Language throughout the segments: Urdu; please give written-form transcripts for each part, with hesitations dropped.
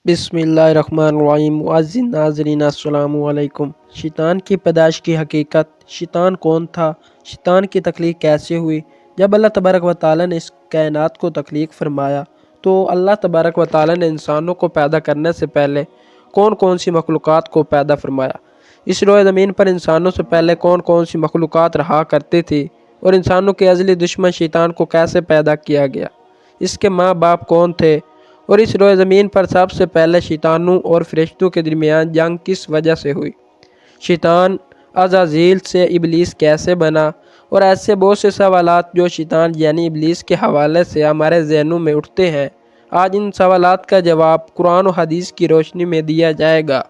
بسم اللہ الرحمن الرحیم معزز ناظرین السلام علیکم۔ شیطان کی پیدائش کی حقیقت۔ شیطان کون تھا؟ شیطان کی تخلیق کیسے ہوئی؟ جب اللہ تبارک و تعالیٰ نے اس کائنات کو تخلیق فرمایا تو اللہ تبارک و تعالیٰ نے انسانوں کو پیدا کرنے سے پہلے کون کون سی مخلوقات کو پیدا فرمایا؟ اس روئے زمین پر انسانوں سے پہلے کون کون سی مخلوقات رہا کرتی تھی اور انسانوں کے ازلی دشمن شیطان کو کیسے پیدا کیا گیا؟ اس کے ماں باپ کون تھے؟ اور اس روئے زمین پر سب سے پہلے شیطانوں اور فرشتوں کے درمیان جنگ کس وجہ سے ہوئی؟ شیطان عزازیل سے ابلیس کیسے بنا؟ اور ایسے بہت سے سوالات جو شیطان یعنی ابلیس کے حوالے سے ہمارے ذہنوں میں اٹھتے ہیں، آج ان سوالات کا جواب قرآن و حدیث کی روشنی میں دیا جائے گا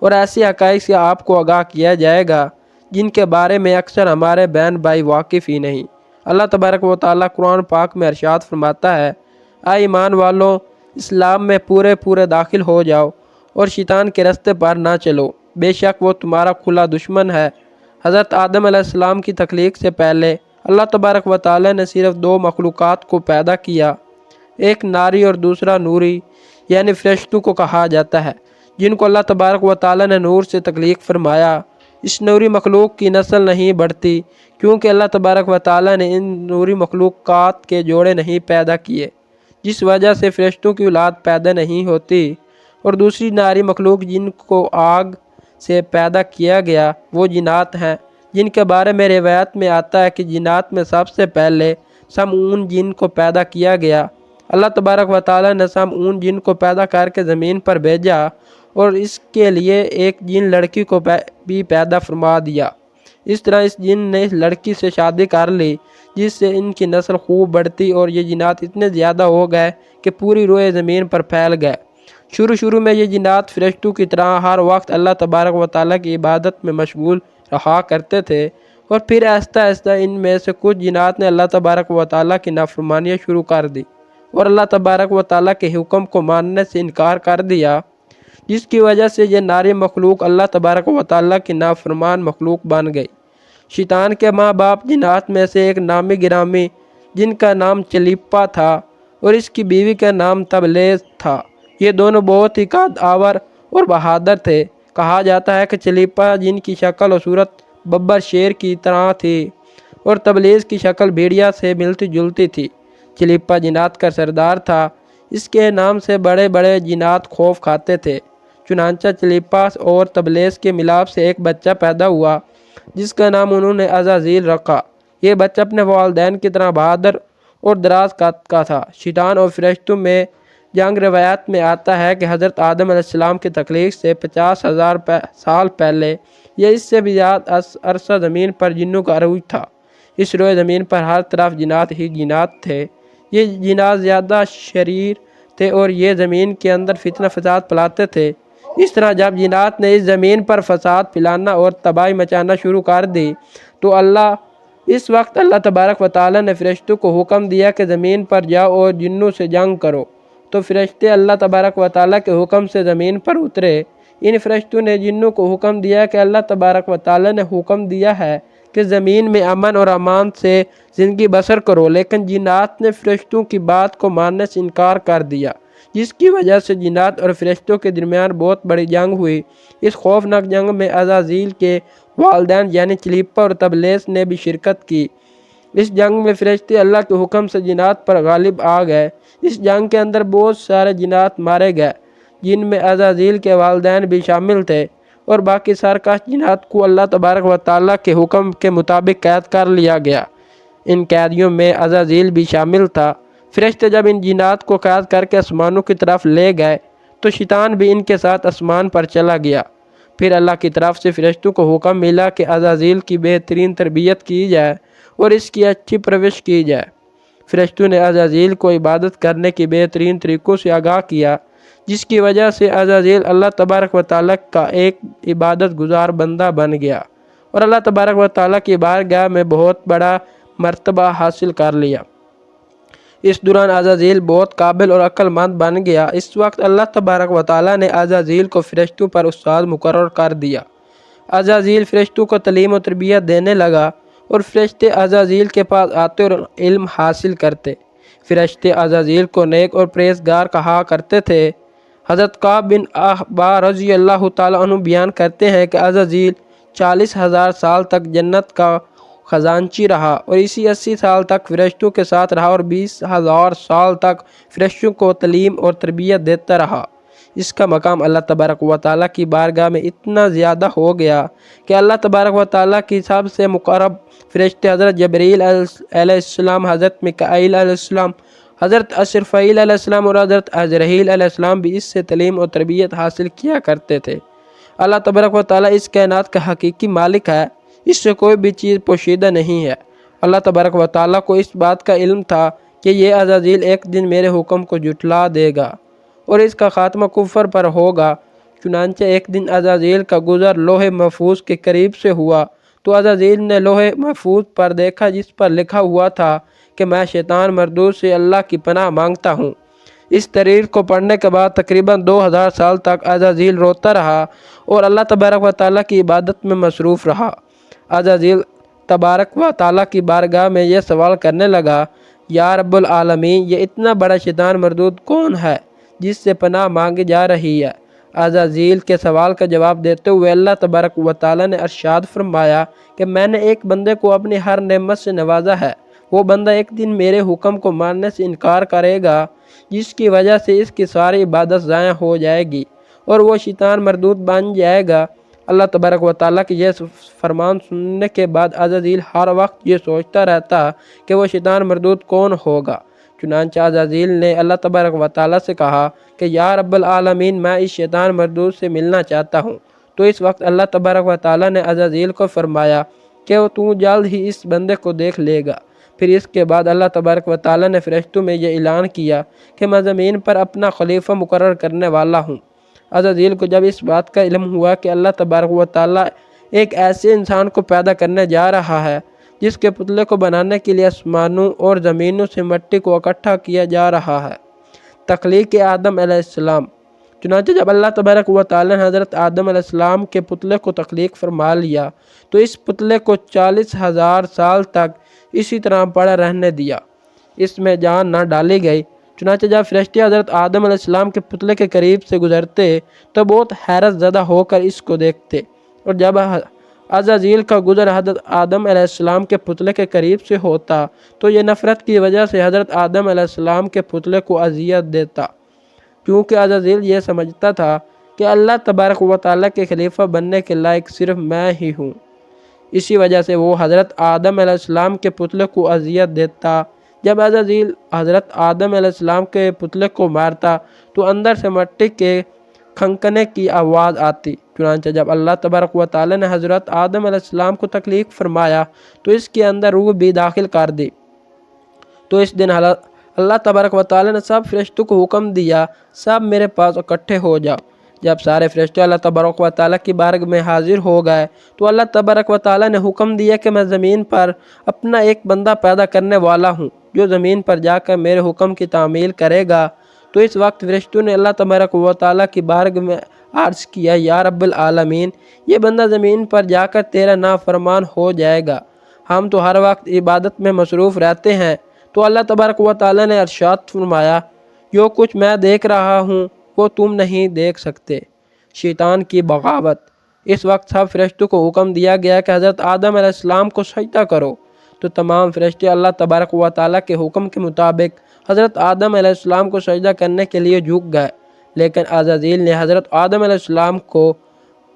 اور ایسی حقائق سے آپ کو آگاہ کیا جائے گا جن کے بارے میں اکثر ہمارے بہن بھائی واقف ہی نہیں۔ اللہ تبارک و تعالیٰ قرآن پاک میں ارشاد فرماتا ہے، اے ایمان والوں، اسلام میں پورے داخل ہو جاؤ اور شیطان کے راستے پر نہ چلو، بے شک وہ تمہارا کھلا دشمن ہے۔ حضرت آدم علیہ السلام کی تخلیق سے پہلے اللہ تبارک و تعالیٰ نے صرف دو مخلوقات کو پیدا کیا، ایک ناری اور دوسرا نوری یعنی فرشتوں کو کہا جاتا ہے، جن کو اللہ تبارک و تعالیٰ نے نور سے تخلیق فرمایا۔ اس نوری مخلوق کی نسل نہیں بڑھتی کیونکہ اللہ تبارک و تعالیٰ نے ان نوری مخلوقات کے جوڑے نہیں پیدا کیے، جس وجہ سے فرشتوں کی اولاد پیدا نہیں ہوتی۔ اور دوسری ناری مخلوق جن کو آگ سے پیدا کیا گیا وہ جنات ہیں، جن کے بارے میں روایت میں آتا ہے کہ جنات میں سب سے پہلے سمعون جن کو پیدا کیا گیا۔ اللہ تبارک و تعالیٰ نے سمعون جن کو پیدا کر کے زمین پر بھیجا اور اس کے لیے ایک جن لڑکی کو بھی پیدا فرما دیا۔ اس طرح اس جن نے اس لڑکی سے شادی کر لی جس سے ان کی نسل خوب بڑھتی اور یہ جنات اتنے زیادہ ہو گئے کہ پوری روئے زمین پر پھیل گئے۔ شروع میں یہ جنات فرشتوں کی طرح ہر وقت اللہ تبارک و تعالیٰ کی عبادت میں مشغول رہا کرتے تھے، اور پھر آہستہ آہستہ ان میں سے کچھ جنات نے اللہ تبارک و تعالیٰ کی نافرمانیاں شروع کر دی اور اللہ تبارک و تعالیٰ کے حکم کو ماننے سے انکار کر دیا، جس کی وجہ سے یہ ناری مخلوق اللہ تبارک و تعالیٰ کی نافرمان مخلوق بن گئی۔ شیطان کے ماں باپ جنات میں سے ایک نامی گرامی جن کا نام چلیپا تھا اور اس کی بیوی کا نام تبلیس تھا، یہ دونوں بہت ہی قد آور اور بہادر تھے۔ کہا جاتا ہے کہ چلیپا جن کی شکل و صورت ببر شیر کی طرح تھی اور تبلیس کی شکل بھیڑیا سے ملتی جلتی تھی۔ چلیپا جنات کا سردار تھا، اس کے نام سے بڑے بڑے جنات خوف کھاتے تھے۔ چنانچہ چلیپا اور تبلیس کے ملاپ سے ایک بچہ پیدا ہوا جس کا نام انہوں نے عزازیل رکھا۔ یہ بچہ اپنے والدین کی طرح بہادر اور دراز قد کا تھا۔ شیطان اور فرشتوں میں جنگ روایت میں آتا ہے کہ حضرت آدم علیہ السلام کی تخلیق سے 50,000 سال پہلے یا اس سے بھی زیادہ عرصہ زمین پر جنوں کا عروج تھا۔ اس روئے زمین پر ہر طرف جنات ہی جنات تھے۔ یہ جنات زیادہ شریر تھے اور یہ زمین کے اندر فتنہ فساد پھیلاتے تھے۔ اس طرح جب جنات نے اس زمین پر فساد پھیلانا اور تباہی مچانا شروع کر دی تو اس وقت اللہ تبارک و تعالیٰ نے فرشتوں کو حکم دیا کہ زمین پر جاؤ اور جنوں سے جنگ کرو، تو فرشتے اللہ تبارک و تعالیٰ کے حکم سے زمین پر اترے۔ ان فرشتوں نے جنوں کو حکم دیا کہ اللہ تبارک و تعالیٰ نے حکم دیا ہے کہ زمین میں امن اور امان سے زندگی بسر کرو، لیکن جنات نے فرشتوں کی بات کو ماننے سے انکار کر دیا، جس کی وجہ سے جنات اور فرشتوں کے درمیان بہت بڑی جنگ ہوئی۔ اس خوفناک جنگ میں عزازیل کے والدین یعنی چلیپا اور تبلیس نے بھی شرکت کی۔ اس جنگ میں فرشتے اللہ کے حکم سے جنات پر غالب آ گئے۔ اس جنگ کے اندر بہت سارے جنات مارے گئے، جن میں عزازیل کے والدین بھی شامل تھے، اور باقی سرکش جنات کو اللہ تبارک و تعالیٰ کے حکم کے مطابق قید کر لیا گیا۔ ان قیدیوں میں عزازیل بھی شامل تھا۔ فرشتے جب ان جنات کو قید کر کے آسمانوں کی طرف لے گئے تو شیطان بھی ان کے ساتھ آسمان پر چلا گیا۔ پھر اللہ کی طرف سے فرشتوں کو حکم ملا کہ عزازیل کی بہترین تربیت کی جائے اور اس کی اچھی پرورش کی جائے۔ فرشتوں نے عزازیل کو عبادت کرنے کی بہترین طریقوں سے آگاہ کیا، جس کی وجہ سے عزازیل اللہ تبارک و تعالیٰ کا ایک عبادت گزار بندہ بن گیا اور اللہ تبارک و تعالیٰ کی بارگاہ میں بہت بڑا مرتبہ حاصل کر لیا۔ اس دوران عزازیل بہت قابل اور عقل مند بن گیا۔ اس وقت اللہ تبارک و تعالیٰ نے عزازیل کو فرشتوں پر استاد مقرر کر دیا۔ عزازیل فرشتوں کو تعلیم و تربیت دینے لگا اور فرشتے عزازیل کے پاس آتے اور علم حاصل کرتے۔ فرشتے عزازیل کو نیک اور پرہیزگار کہا کرتے تھے۔ حضرت کعب بن احبار رضی اللہ تعالیٰ عنہ بیان کرتے ہیں کہ عزازیل 40,000 سال تک جنت کا خزانچی رہا اور اسی 80 سال تک فرشتوں کے ساتھ رہا اور 20,000 سال تک فرشتوں کو تعلیم اور تربیت دیتا رہا۔ اس کا مقام اللہ تبارک و تعالیٰ کی بارگاہ میں اتنا زیادہ ہو گیا کہ اللہ تبارک و تعالیٰ کی سب سے مقرب فرشتے حضرت جبریل علیہ السلام، حضرت میکائیل علیہ السلام، حضرت اسرافیل علیہ السلام اور حضرت عزرائیل علیہ السلام بھی اس سے تعلیم اور تربیت حاصل کیا کرتے تھے۔ اللہ تبارک و تعالیٰ اس کائنات کا حقیقی مالک ہے، اس سے کوئی بھی چیز پوشیدہ نہیں ہے۔ اللہ تبارک و تعالیٰ کو اس بات کا علم تھا کہ یہ عزازیل ایک دن میرے حکم کو جھٹلا دے گا اور اس کا خاتمہ کفر پر ہوگا۔ چنانچہ ایک دن عزازیل کا گزر لوح محفوظ کے قریب سے ہوا تو عزازیل نے لوح محفوظ پر دیکھا جس پر لکھا ہوا تھا کہ میں شیطان مردود سے اللہ کی پناہ مانگتا ہوں۔ اس تحریر کو پڑھنے کے بعد تقریباً 2000 سال تک عزازیل روتا رہا اور اللہ تبارک و تعالیٰ کی عبادت میں مصروف رہا۔ عزازیل تبارک و تعالیٰ کی بارگاہ میں یہ سوال کرنے لگا، یا رب العالمین، یہ اتنا بڑا شیطان مردود کون ہے جس سے پناہ مانگی جا رہی ہے؟ عزازیل کے سوال کا جواب دیتے ہوئے اللہ تبارک و تعالیٰ نے ارشاد فرمایا کہ میں نے ایک بندے کو اپنی ہر نعمت سے نوازا ہے۔ وہ بندہ ایک دن میرے حکم کو ماننے سے انکار کرے گا جس کی وجہ سے اس کی ساری عبادت ضائع ہو جائے گی اور وہ شیطان مردود بن جائے گا۔ اللہ تبارک و تعالیٰ کی یہ فرمان سننے کے بعد عزازیل ہر وقت یہ سوچتا رہتا کہ وہ شیطان مردود کون ہوگا۔ چنانچہ عزازیل نے اللہ تبارک و تعالیٰ سے کہا کہ یا رب العالمین، میں اس شیطان مردود سے ملنا چاہتا ہوں۔ تو اس وقت اللہ تبارک و تعالیٰ نے عزازیل کو فرمایا کہ تو جلد ہی اس بندے کو دیکھ لے گا۔ پھر اس کے بعد اللہ تبارک و تعالیٰ نے فرشتوں میں یہ اعلان کیا کہ میں زمین پر اپنا خلیفہ مقرر کرنے والا ہوں۔ عزازیل کو جب اس بات کا علم ہوا کہ اللہ تبارک و تعالیٰ ایک ایسے انسان کو پیدا کرنے جا رہا ہے جس کے پتلے کو بنانے کے لیے آسمانوں اور زمینوں سے مٹی کو اکٹھا کیا جا رہا ہے، تخلیق آدم علیہ السلام۔ چنانچہ جب اللہ تبارک و تعالیٰ نے حضرت آدم علیہ السلام کے پتلے کو تخلیق فرما لیا تو اس پتلے کو 40,000 سال تک اسی طرح پڑا رہنے دیا، اس میں جان نہ ڈالی گئی۔ چنانچہ جب فرشتے حضرت آدم علیہ السلام کے پتلے کے قریب سے گزرتے تو بہت حیرت زدہ ہو کر اس کو دیکھتے، اور جب عزازیل کا گزر حضرت آدم علیہ السلام کے پتلے کے قریب سے ہوتا تو یہ نفرت کی وجہ سے حضرت آدم علیہ السلام کے پتلے کو اذیت دیتا، کیونکہ عزازیل یہ سمجھتا تھا کہ اللہ تبارک و تعالیٰ کے خلیفہ بننے کے لائق صرف میں ہی ہوں۔ اسی وجہ سے وہ حضرت آدم علیہ السلام کے پتلے کو اذیت دیتا۔ جب عزازیل حضرت آدم علیہ السلام کے پتلے کو مارتا تو اندر سے مٹی کے کھنکنے کی آواز آتی۔ چنانچہ جب اللہ تبارک و تعالیٰ نے حضرت آدم علیہ السلام کو تخلیق فرمایا تو اس کے اندر روح بھی داخل کر دی۔ تو اس دن اللہ تبارک و تعالیٰ نے سب فرشتوں کو حکم دیا، سب میرے پاس اکٹھے ہو جاؤ۔ جب سارے فرشتے اللہ تبارک و تعالیٰ کی بارگاہ میں حاضر ہو گئے تو اللہ تبارک و تعالیٰ نے حکم دیا کہ میں زمین پر اپنا ایک بندہ پیدا کرنے والا ہوں جو زمین پر جا کر میرے حکم کی تعمیل کرے گا۔ تو اس وقت فرشتوں نے اللہ تبارک و تعالیٰ کی بارگاہ میں عرض کیا، یا رب العالمین، یہ بندہ زمین پر جا کر تیرا نافرمان ہو جائے گا، ہم تو ہر وقت عبادت میں مصروف رہتے ہیں۔ تو اللہ تبارک و تعالیٰ نے ارشاد فرمایا، جو کچھ میں دیکھ رہا ہوں وہ تم نہیں دیکھ سکتے۔ شیطان کی بغاوت۔ اس وقت سب فرشتوں کو حکم دیا گیا کہ حضرت آدم علیہ السلام کو سجدہ کرو، تو تمام فرشتے اللہ تبارک و تعالیٰ کے حکم کے مطابق حضرت آدم علیہ السلام کو سجدہ کرنے کے لیے جھک گئے، لیکن عزازیل نے حضرت آدم علیہ السلام کو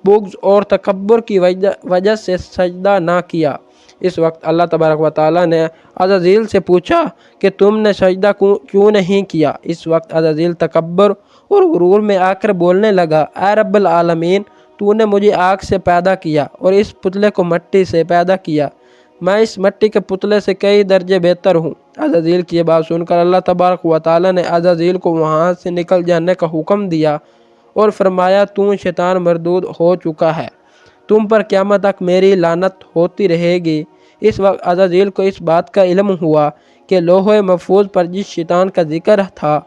بغض اور تکبر کی وجہ سے سجدہ نہ کیا۔ اس وقت اللہ تبارک و تعالیٰ نے عزازیل سے پوچھا کہ تم نے سجدہ کیوں نہیں کیا؟ اس وقت عزازیل تکبر اور غرور میں آ کر بولنے لگا، اے رب العالمین، تو نے مجھے آگ سے پیدا کیا اور اس پتلے کو مٹی سے پیدا کیا، میں اس مٹی کے پتلے سے کئی درجے بہتر ہوں۔ عزازیل کی یہ بات سن کر اللہ تبارک و تعالیٰ نے عزازیل کو وہاں سے نکل جانے کا حکم دیا اور فرمایا، تو شیطان مردود ہو چکا ہے، تم پر قیامت تک میری لعنت ہوتی رہے گی۔ اس وقت عزازیل کو اس بات کا علم ہوا کہ لوح محفوظ پر جس شیطان کا ذکر تھا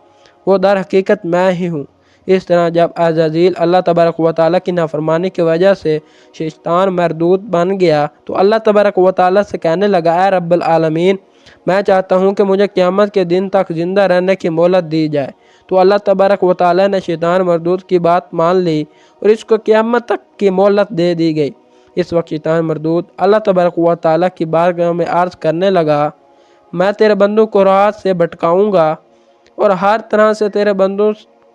وہ در حقیقت میں ہی ہوں۔ اس طرح جب عزازیل اللہ تبارک و تعالیٰ کی نافرمانی کی وجہ سے شیطان مردود بن گیا تو اللہ تبارک و تعالیٰ سے کہنے لگا، اے رب العالمین، میں چاہتا ہوں کہ مجھے قیامت کے دن تک زندہ رہنے کی مہلت دی جائے۔ تو تو اللہ تبارک و تعالی نے شیطان مردود کی بات مان لی اور اس کو قیامت تک کی مہلت دے دی گئی۔ اس وقت شیطان مردود اللہ تبارک و تعالی کی بارگاہ میں عرض کرنے لگا، میں تیرے بندوں کو راہ سے بھٹکاؤں گا اور ہر طرح سے تیرے بندوں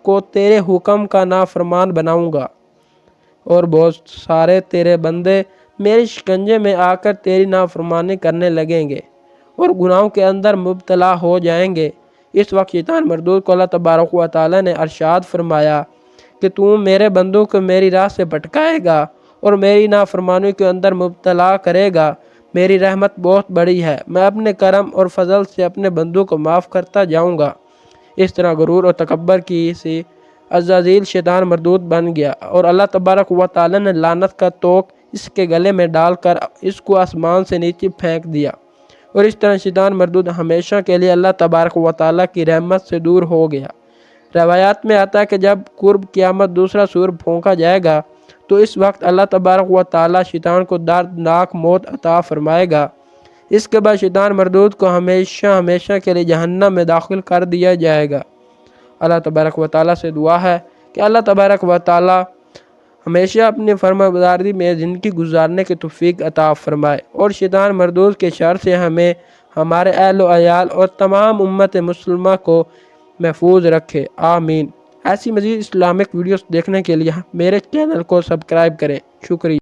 کو تیرے حکم کا نافرمان بناؤں گا، اور بہت سارے تیرے بندے میری شکنجے میں آ کر تیری نافرمانی کرنے لگیں گے اور گناہوں کے اندر مبتلا ہو جائیں گے۔ اس وقت شیطان مردود کو اللہ تبارک و تعالی نے ارشاد فرمایا کہ تو میرے بندوں کو میری راہ سے بھٹکائے گا اور میری نافرمانی کے اندر مبتلا کرے گا۔ میری رحمت بہت بڑی ہے، میں اپنے کرم اور فضل سے اپنے بندوں کو معاف کرتا جاؤں گا۔ اس طرح غرور اور تکبر کی سی عزازیل شیطان مردود بن گیا اور اللہ تبارک و تعالی نے لعنت کا توق اس کے گلے میں ڈال کر اس کو آسمان سے نیچے پھینک دیا، اور اس طرح شیطان مردود ہمیشہ کے لیے اللہ تبارک و تعالی کی رحمت سے دور ہو گیا۔ روایات میں آتا ہے کہ جب قرب قیامت دوسرا سور پھونکا جائے گا تو اس وقت اللہ تبارک و تعالی شیطان کو دردناک موت عطا فرمائے گا۔ اس کے بعد شیطان مردود کو ہمیشہ کے لیے جہنم میں داخل کر دیا جائے گا۔ اللہ تبارک و تعالی سے دعا ہے کہ اللہ تبارک و تعالی ہمیشہ اپنی فرمانبرداری میں زندگی گزارنے کی توفیق عطا فرمائے اور شیطان مردود کے شر سے ہمیں، ہمارے اہل و عیال اور تمام امت مسلمہ کو محفوظ رکھے، آمین۔ ایسی مزید اسلامک ویڈیوز دیکھنے کے لیے میرے چینل کو سبسکرائب کریں۔ شکریہ۔